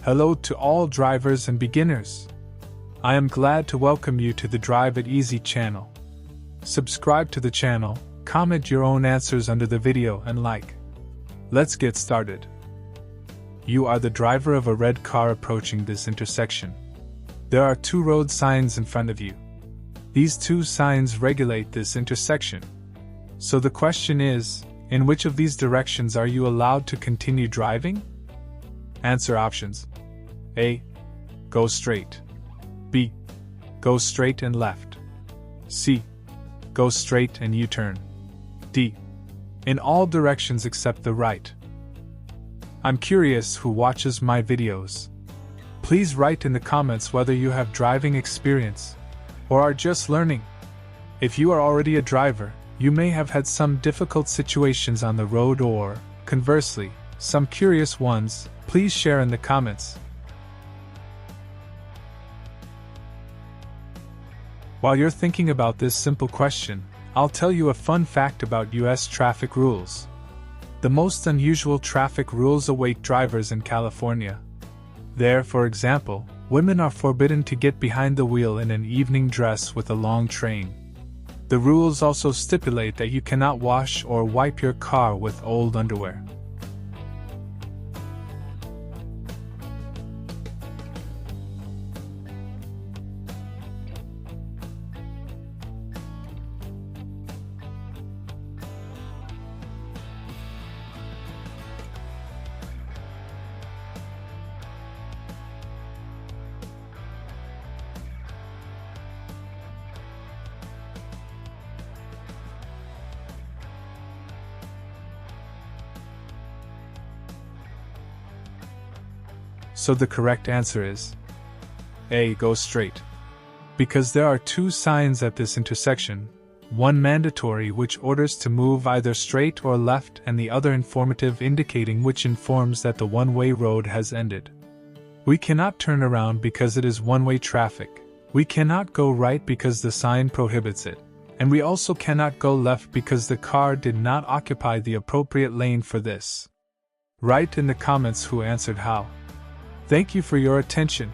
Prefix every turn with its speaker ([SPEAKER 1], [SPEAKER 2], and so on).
[SPEAKER 1] Hello to all drivers and beginners. I am glad to welcome you to the Drive It Easy channel. Subscribe to the channel, comment your own answers under the video and like. Let's get started. You are the driver of a red car approaching this intersection. There are two road signs in front of you. These two signs regulate this intersection. So the question is, in which of these directions are you allowed to continue driving? Answer options. A. Go straight. B. Go straight and left. C. Go straight and U-turn. D. In all directions except the right. I'm curious who watches my videos. Please write in the comments whether you have driving experience or are just learning. If you are already a driver, you may have had some difficult situations on the road or, conversely, some curious ones. Please share in the comments. While you're thinking about this simple question, I'll tell you a fun fact about US traffic rules. The most unusual traffic rules await drivers in California. There, for example, women are forbidden to get behind the wheel in an evening dress with a long train. The rules also stipulate that you cannot wash or wipe your car with old underwear. So the correct answer is A. Go straight. Because there are two signs at this intersection, one mandatory which orders to move either straight or left and the other informative indicating which informs that the one-way road has ended. We cannot turn around because it is one-way traffic, we cannot go right because the sign prohibits it, and we also cannot go left because the car did not occupy the appropriate lane for this. Write in the comments who answered how. Thank you for your attention.